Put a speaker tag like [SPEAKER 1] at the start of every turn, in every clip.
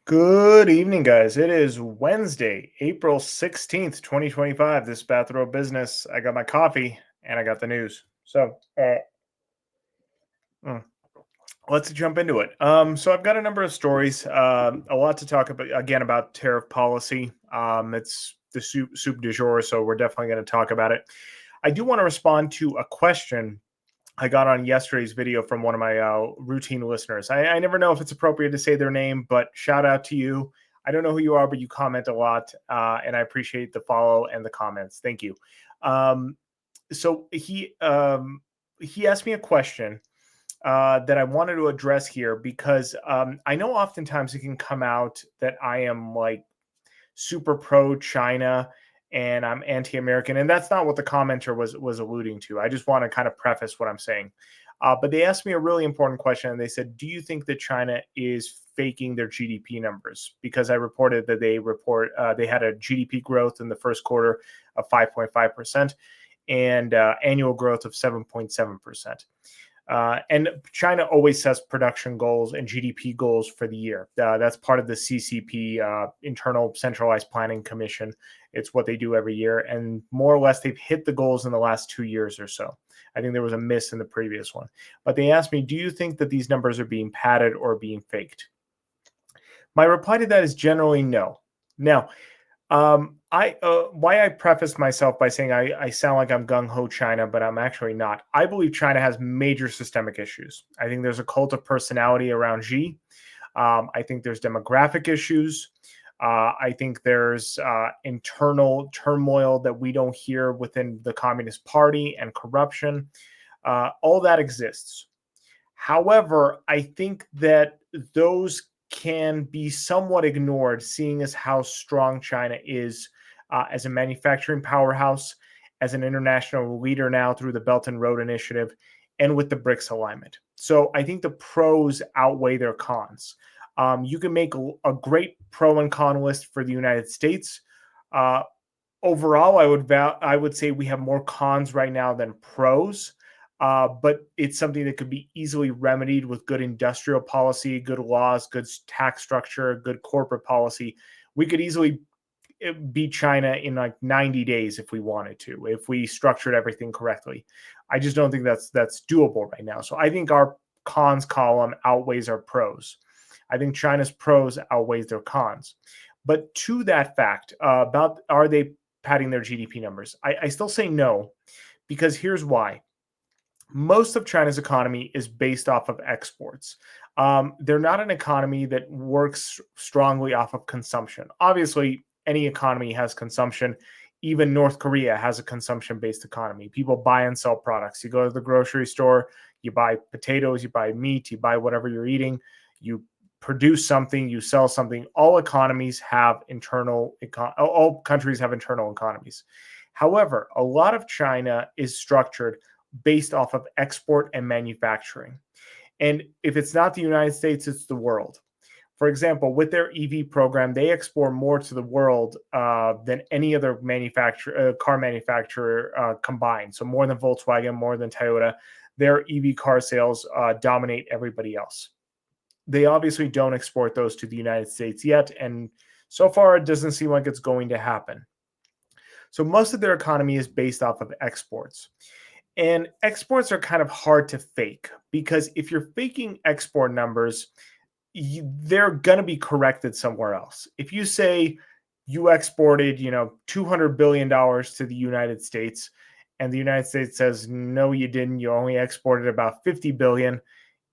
[SPEAKER 1] Good evening, guys. It is Wednesday, April 16th, 2025. This is Bathrobe Business. I got my coffee and I got the news. Mm, let's jump into it. So I've got a number of stories, a lot to talk about, again, about tariff policy. It's the soup du jour, so we're definitely going to talk about it. I do want to respond to a question I got on yesterday's video from one of my routine listeners. I never know if it's appropriate to say their name, but shout out to you. I don't know who you are, but you comment a lot, and I appreciate the follow and the comments. Thank you. Um, so he asked me a question that I wanted to address here because I know oftentimes it can come out that I am like super pro China and I'm anti-American, and that's not what the commenter was alluding to. I just want to kind of preface what I'm saying. But they asked me a really important question, and they said, "Do you think that China is faking their GDP numbers?" Because I reported that they had a GDP growth in the first quarter of 5.5% and annual growth of 7.7%. And China always sets production goals and GDP goals for the year. That's part of the CCP, Internal Centralized Planning Commission. It's what they do every year. And more or less, they've hit the goals in the last 2 years or so. I think there was a miss in the previous one. But they asked me, do you think that these numbers are being padded or being faked? My reply to that is generally no. Now, I why I preface myself by saying I sound like I'm gung ho China, but I'm actually not. I believe China has major systemic issues. I think there's a cult of personality around Xi. I think there's demographic issues. I think there's internal turmoil that we don't hear within the Communist Party and corruption. All that exists. However, I think that those can be somewhat ignored, seeing as how strong China is as a manufacturing powerhouse, as an international leader now through the Belt and Road Initiative, and with the BRICS alignment. So I think the pros outweigh their cons. You can make a great pro and con list for the United States. Uh, Overall, I would say we have more cons right now than pros. But it's something that could be easily remedied with good industrial policy, good laws, good tax structure, good corporate policy. We could easily beat China in like 90 days if we wanted to, if we structured everything correctly. I just don't think that's doable right now. So I think our cons column outweighs our pros. I think China's pros outweighs their cons. But to that fact, about are they padding their GDP numbers? I still say no, because here's why. Most of China's economy is based off of exports. They're not an economy that works strongly off of consumption. Obviously, any economy has consumption. Even North Korea has a consumption based economy. People buy and sell products. You go to the grocery store, you buy potatoes, you buy meat, you buy whatever you're eating, you produce something, you sell something. All economies have all countries have internal economies. However, a lot of China is structured based off of export and manufacturing. And if it's not the United States, it's the world. For example, with their EV program, they export more to the world than any other car manufacturer combined. So more than Volkswagen, more than Toyota. Their EV car sales dominate everybody else. They obviously don't export those to the United States yet, and so far it doesn't seem like it's going to happen. So most of their economy is based off of exports. And exports are kind of hard to fake because if you're faking export numbers, they're going to be corrected somewhere else. If you say you exported, $200 billion to the United States, and the United States says, no, you didn't, you only exported about 50 billion,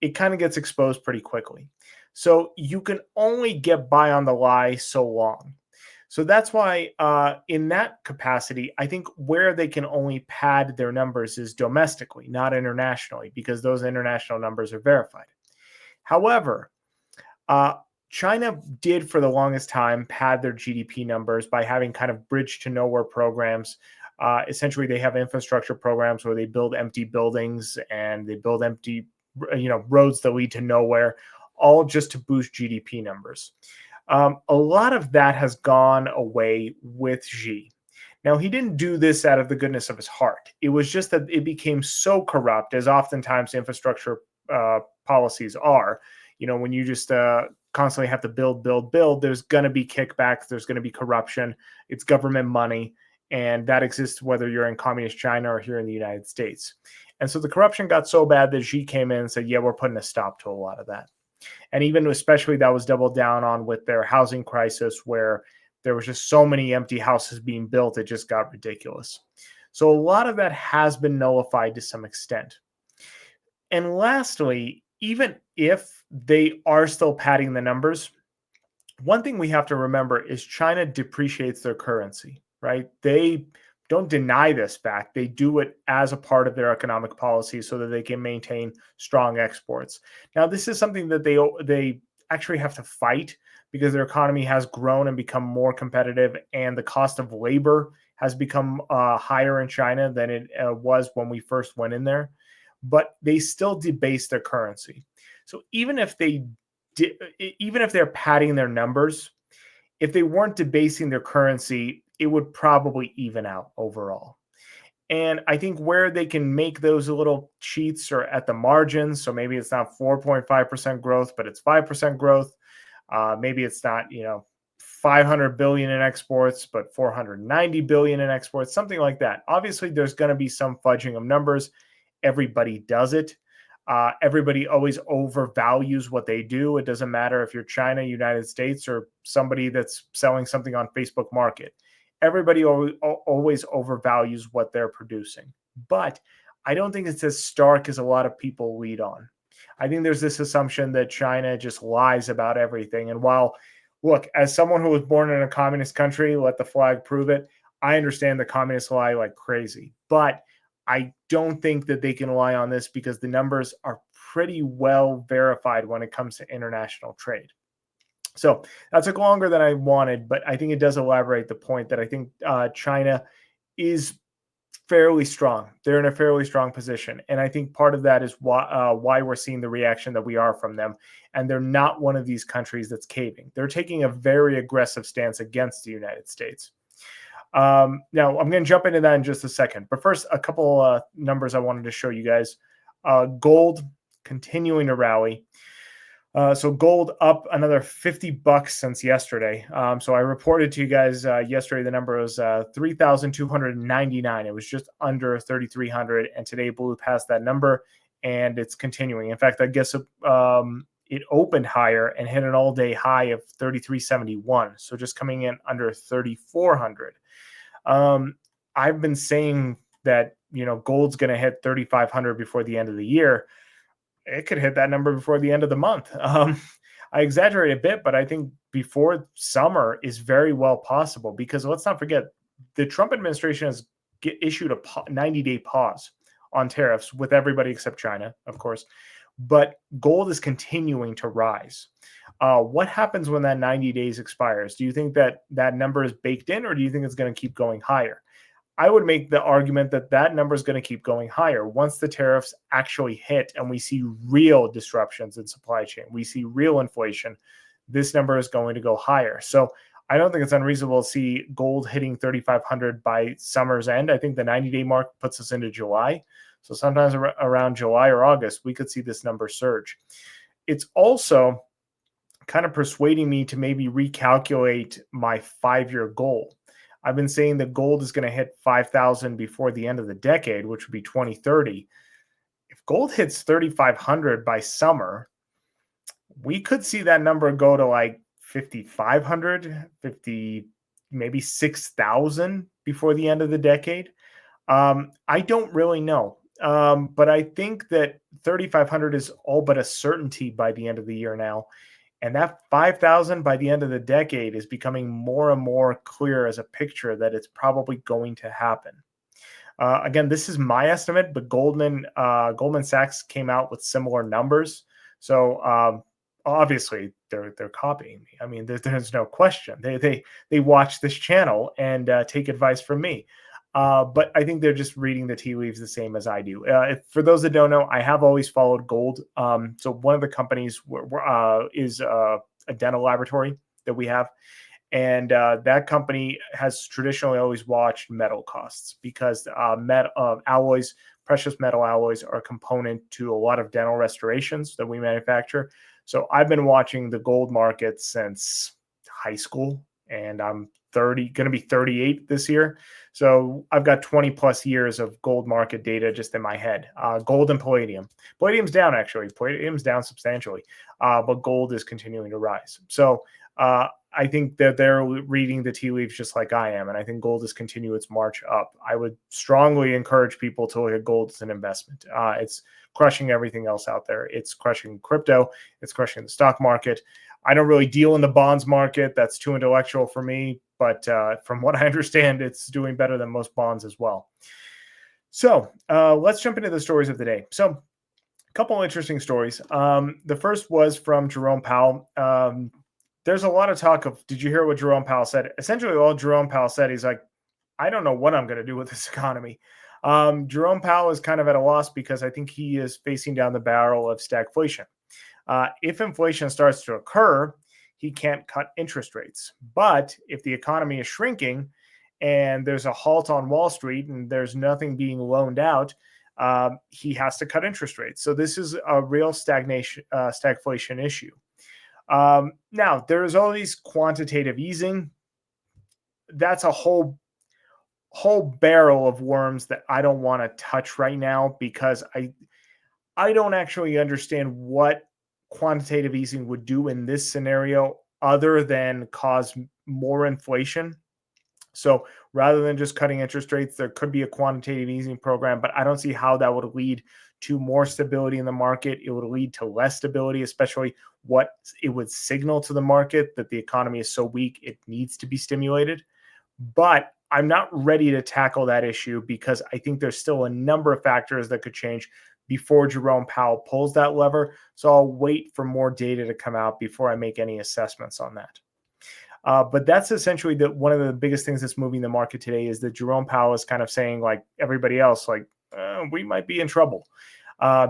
[SPEAKER 1] it kind of gets exposed pretty quickly. So you can only get by on the lie so long. So that's why, in that capacity, I think where they can only pad their numbers is domestically, not internationally, because those international numbers are verified. However, China did for the longest time pad their GDP numbers by having kind of bridge to nowhere programs. Essentially, they have infrastructure programs where they build empty buildings and they build empty, roads that lead to nowhere, all just to boost GDP numbers. A lot of that has gone away with Xi. Now, he didn't do this out of the goodness of his heart. It was just that it became so corrupt, as oftentimes infrastructure policies are. When you just constantly have to build, there's going to be kickbacks, there's going to be corruption. It's government money, and that exists whether you're in communist China or here in the United States. And so the corruption got so bad that Xi came in and said, yeah, we're putting a stop to a lot of that. And even especially that was doubled down on with their housing crisis, where there was just so many empty houses being built, it just got ridiculous. So a lot of that has been nullified to some extent. And lastly, even if they are still padding the numbers, one thing we have to remember is China depreciates their currency, right? They don't deny this fact. They do it as a part of their economic policy so that they can maintain strong exports. Now, this is something that they actually have to fight because their economy has grown and become more competitive, and the cost of labor has become higher in China than it was when we first went in there. But they still debase their currency. So even if they're padding their numbers, if they weren't debasing their currency, it would probably even out overall. And I think where they can make those little cheats are at the margins. So maybe it's not 4.5% growth, but it's 5% growth. Maybe it's not, 500 billion in exports, but 490 billion in exports, something like that. Obviously, there's going to be some fudging of numbers. Everybody does it. Everybody always overvalues what they do. It doesn't matter if you're China, United States, or somebody that's selling something on Facebook Market. Everybody always overvalues what they're producing. But I don't think it's as stark as a lot of people lead on. I think there's this assumption that China just lies about everything. And while, look, as someone who was born in a communist country, let the flag prove it, I understand the communists lie like crazy. But I don't think that they can rely on this because the numbers are pretty well verified when it comes to international trade. So that took longer than I wanted, but I think it does elaborate the point that I think China is fairly strong. They're in a fairly strong position. And I think part of that is why we're seeing the reaction that we are from them. And they're not one of these countries that's caving. They're taking a very aggressive stance against the United States. Now, I'm going to jump into that in just a second. But first, a couple numbers I wanted to show you guys. Gold continuing to rally. So gold up another $50 since yesterday. So I reported to you guys yesterday the number was 3,299. It was just under 3,300, and today blew past that number, and it's continuing. In fact, I guess it opened higher and hit an all-day high of 3,371. So just coming in under 3,400. I've been saying that gold's going to hit 3,500 before the end of the year. It could hit that number before the end of the month. I exaggerate a bit, but I think before summer is very well possible because let's not forget, the Trump administration has issued a 90-day pause on tariffs with everybody except China, of course. But gold is continuing to rise. What happens when that 90 days expires? Do you think that that number is baked in, or do you think it's going to keep going higher? I would make the argument that that number is going to keep going higher once the tariffs actually hit and we see real disruptions in supply chain. We see real inflation. This number is going to go higher. So I don't think it's unreasonable to see gold hitting 3,500 by summer's end. I think the 90-day mark puts us into July. So sometimes around July or August, we could see this number surge. It's also kind of persuading me to maybe recalculate my 5-year goal. I've been saying that gold is going to hit 5,000 before the end of the decade, which would be 2030. If gold hits 3,500 by summer, we could see that number go to like 5,500, maybe 6,000 before the end of the decade. I don't really know. But I think that 3,500 is all but a certainty by the end of the year now. And that 5,000 by the end of the decade is becoming more and more clear as a picture that it's probably going to happen. Again, this is my estimate, but Goldman Sachs came out with similar numbers. So obviously they're copying me. I mean, there's no question. They watch this channel and take advice from me. But I think they're just reading the tea leaves the same as I do. For those that don't know, I have always followed gold. So one of the companies is a dental laboratory that we have. And that company has traditionally always watched metal costs because precious metal alloys are a component to a lot of dental restorations that we manufacture. So I've been watching the gold market since high school, and I'm 30, going to be 38 this year. So I've got 20 plus years of gold market data just in my head. Gold and palladium. Palladium's down, actually. Palladium's down substantially, but gold is continuing to rise. So I think that they're reading the tea leaves just like I am, and I think gold is continue its march up. I would strongly encourage people to look at gold as an investment. It's crushing everything else out there. It's crushing crypto. It's crushing the stock market. I don't really deal in the bonds market. That's too intellectual for me. But from what I understand, it's doing better than most bonds as well. So let's jump into the stories of the day. So a couple interesting stories. The first was from Jerome Powell. There's a lot of talk of, did you hear what Jerome Powell said? Essentially, all Jerome Powell said, he's like, I don't know what I'm going to do with this economy. Jerome Powell is kind of at a loss because I think he is facing down the barrel of stagflation. If inflation starts to occur, he can't cut interest rates. But if the economy is shrinking and there's a halt on Wall Street and there's nothing being loaned out, he has to cut interest rates. So this is a real stagflation issue. Now, there's all these quantitative easing. That's a whole barrel of worms that I don't want to touch right now because I don't actually understand what quantitative easing would do in this scenario other than cause more inflation. So rather than just cutting interest rates, there could be a quantitative easing program, but I don't see how that would lead to more stability in the market. It would lead to less stability, especially what it would signal to the market that the economy is so weak, it needs to be stimulated. But I'm not ready to tackle that issue because I think there's still a number of factors that could change before Jerome Powell pulls that lever. So I'll wait for more data to come out before I make any assessments on that. But that's essentially one of the biggest things that's moving the market today is that Jerome Powell is kind of saying, like everybody else, like we might be in trouble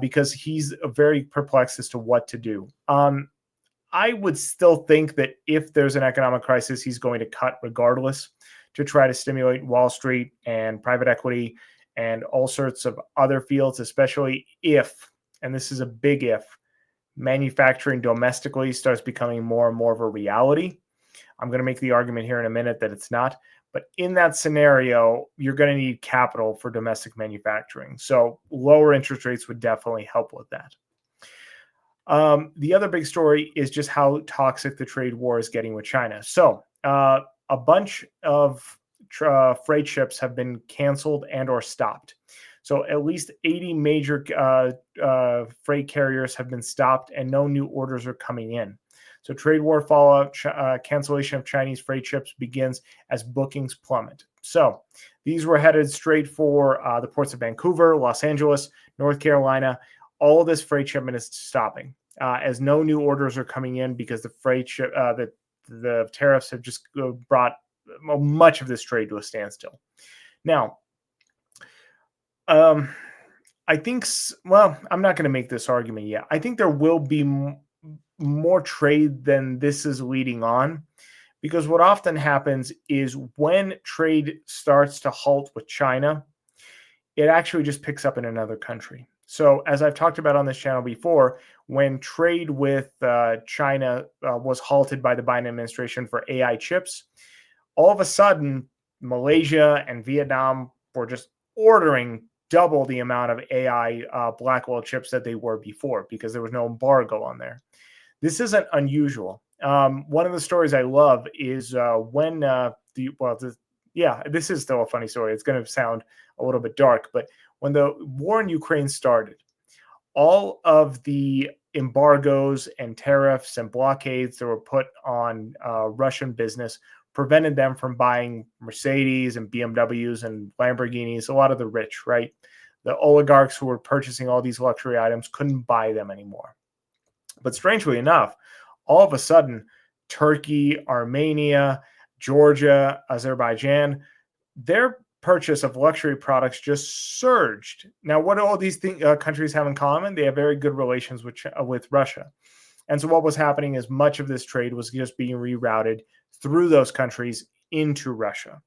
[SPEAKER 1] because he's very perplexed as to what to do. I would still think that if there's an economic crisis, he's going to cut regardless to try to stimulate Wall Street and private equity and all sorts of other fields, especially if, and this is a big if, manufacturing domestically starts becoming more and more of a reality. I'm going to make the argument here in a minute that it's not. But in that scenario, you're going to need capital for domestic manufacturing. So lower interest rates would definitely help with that. The other big story is just how toxic the trade war is getting with China. So a bunch of freight ships have been canceled and or stopped. So at least 80 major freight carriers have been stopped and no new orders are coming in. So trade war fallout, cancellation of Chinese freight ships begins as bookings plummet. So these were headed straight for the ports of Vancouver, Los Angeles, North Carolina. All of this freight shipment is stopping as no new orders are coming in because the freight ship, the tariffs have just brought much of this trade to a standstill. Now, I think, well, I'm not going to make this argument yet. I think there will be more trade than this is leading on, because what often happens is when trade starts to halt with China, it actually just picks up in another country. So as I've talked about on this channel before, when trade with China was halted by the Biden administration for AI chips, all of a sudden, Malaysia and Vietnam were just ordering double the amount of AI Blackwell chips that they were before because there was no embargo on there. This isn't unusual. One of the stories I love is when this is still a funny story. It's going to sound a little bit dark, but when the war in Ukraine started, all of the embargoes and tariffs and blockades that were put on Russian business prevented them from buying Mercedes and BMWs and Lamborghinis, a lot of the rich, right? The oligarchs who were purchasing all these luxury items couldn't buy them anymore. But strangely enough, all of a sudden, Turkey, Armenia, Georgia, Azerbaijan, their purchase of luxury products just surged. Now, what do all these countries have in common? They have very good relations with Russia. And so what was happening is much of this trade was just being rerouted through those countries into Russia.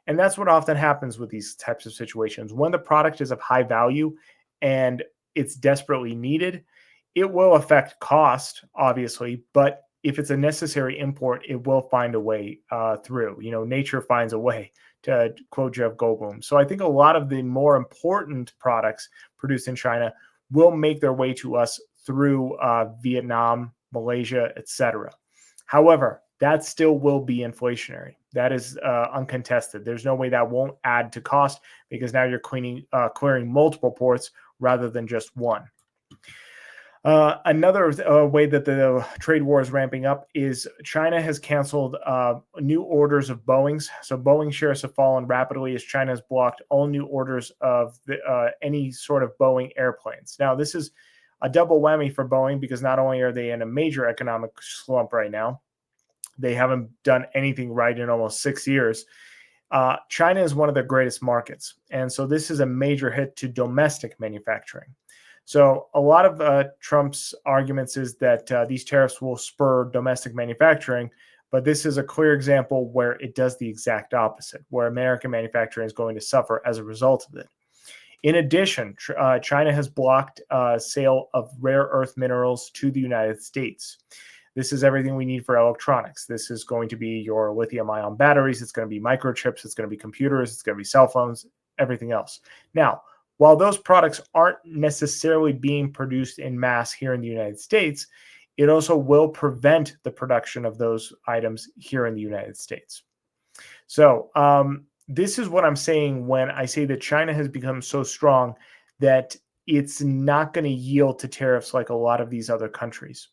[SPEAKER 1] And that's what often happens with these types of situations. When the product is of high value and it's desperately needed, It will affect cost, obviously, but if it's a necessary import, it will find a way through. Nature finds a way, to quote Jeff Goldblum. So I think a lot of the more important products produced in China will make their way to us through Vietnam, Malaysia, etc. However, that still will be inflationary. That is uncontested. There's no way that won't add to cost because now you're clearing multiple ports rather than just one. Another way that the trade war is ramping up is China has canceled new orders of Boeings. So Boeing shares have fallen rapidly as China has blocked all new orders of any sort of Boeing airplanes. Now, this is a double whammy for Boeing because not only are they in a major economic slump right now, they haven't done anything right in almost 6 years. China is one of their greatest markets. And so this is a major hit to domestic manufacturing. So a lot of Trump's arguments is that these tariffs will spur domestic manufacturing, but this is a clear example where it does the exact opposite, where American manufacturing is going to suffer as a result of it. In addition, China has blocked sale of rare earth minerals to the United States. This is everything we need for electronics. This is going to be your lithium-ion batteries. It's going to be microchips. It's going to be computers. It's going to be cell phones, everything else. Now, while those products aren't necessarily being produced in mass here in the United States, it also will prevent the production of those items here in the United States. So this is what I'm saying when I say that China has become so strong that it's not going to yield to tariffs like a lot of these other countries,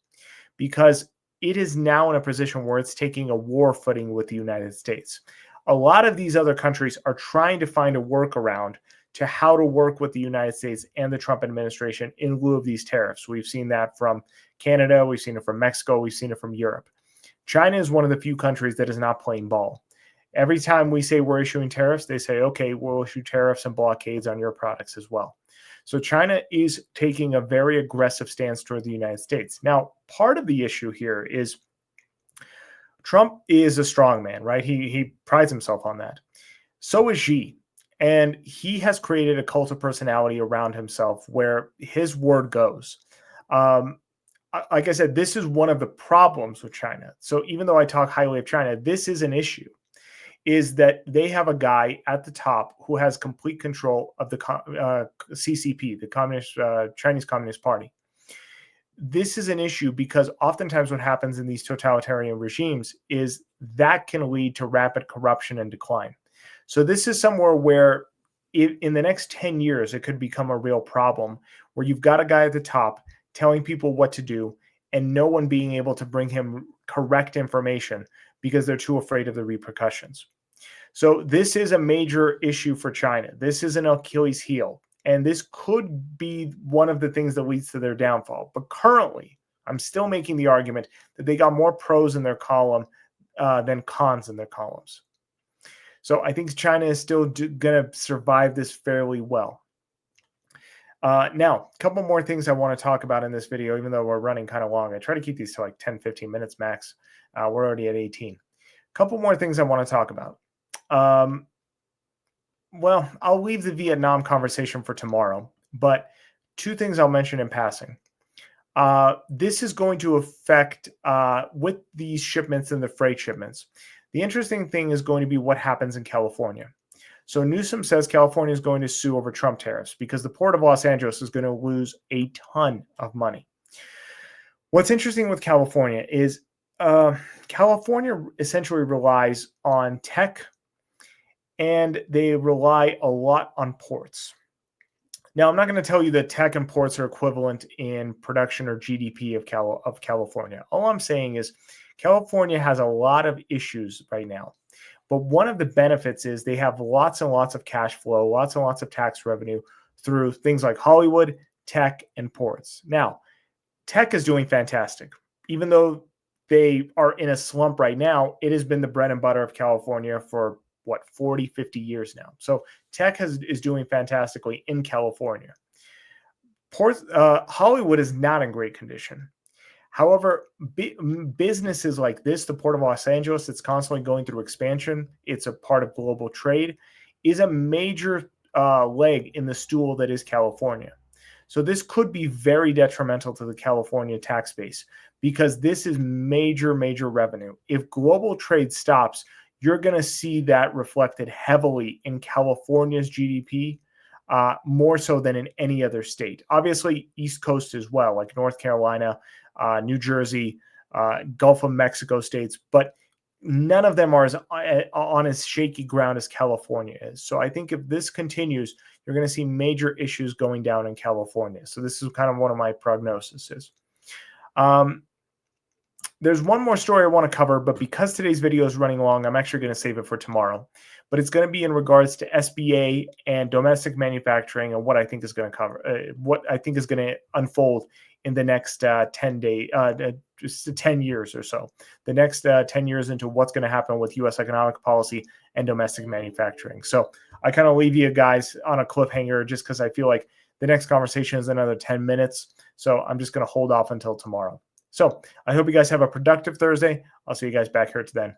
[SPEAKER 1] because it is now in a position where it's taking a war footing with the United States. A lot of these other countries are trying to find a workaround to how to work with the United States and the Trump administration in lieu of these tariffs. We've seen that from Canada. We've seen it from Mexico. We've seen it from Europe. China is one of the few countries that is not playing ball. Every time we say we're issuing tariffs, they say, okay, we'll issue tariffs and blockades on your products as well. So China is taking a very aggressive stance toward the United States. Now, part of the issue here is Trump is a strong man, right? He prides himself on that. So is Xi. And he has created a cult of personality around himself where his word goes. Like I said, this is one of the problems with China. So even though I talk highly of China, this is an issue, is that they have a guy at the top who has complete control of the CCP, the Chinese Communist Party. This is an issue because oftentimes what happens in these totalitarian regimes is that can lead to rapid corruption and decline. So this is somewhere where in the next 10 years, it could become a real problem where you've got a guy at the top telling people what to do and no one being able to bring him correct information because they're too afraid of the repercussions. So this is a major issue for China. This is an Achilles heel, and this could be one of the things that leads to their downfall. But currently, I'm still making the argument that they got more pros in their column than cons in their columns. So I think China is still going to survive this fairly well. Now, a couple more things I want to talk about in this video, even though we're running kind of long. I try to keep these to like 10, 15 minutes max. We're already at 18. A couple more things I want to talk about. Well, I'll leave the Vietnam conversation for tomorrow, but two things I'll mention in passing. This is going to affect with these shipments and the freight shipments. The interesting thing is going to be what happens in California. So Newsom says California is going to sue over Trump tariffs because the Port of Los Angeles is going to lose a ton of money. What's interesting with California is California essentially relies on tech and they rely a lot on ports. Now, I'm not going to tell you that tech and ports are equivalent in production or GDP of California. All I'm saying is California has a lot of issues right now. But one of the benefits is they have lots and lots of cash flow, lots and lots of tax revenue through things like Hollywood, tech, and ports. Now, tech is doing fantastic. Even though they are in a slump right now, it has been the bread and butter of California for 40, 50 years now. So tech is doing fantastically in California. Hollywood is not in great condition. However, businesses like this, the Port of Los Angeles, it's constantly going through expansion. It's a part of global trade, is a major leg in the stool that is California. So this could be very detrimental to the California tax base because this is major, major revenue. If global trade stops, you're going to see that reflected heavily in California's GDP, more so than in any other state. Obviously, East Coast as well, like North Carolina, New Jersey, Gulf of Mexico states, but none of them are on as shaky ground as California is. So I think if this continues, you're going to see major issues going down in California. So this is kind of one of my prognoses. There's one more story I want to cover, but because today's video is running long, I'm actually going to save it for tomorrow. But it's going to be in regards to SBA and domestic manufacturing and what I think is going to cover, what I think is going to unfold in the next 10 just 10 years or so. The next 10 years into what's going to happen with U.S. economic policy and domestic manufacturing. So I kind of leave you guys on a cliffhanger just because I feel like the next conversation is another 10 minutes. So I'm just going to hold off until tomorrow. So I hope you guys have a productive Thursday. I'll see you guys back here then.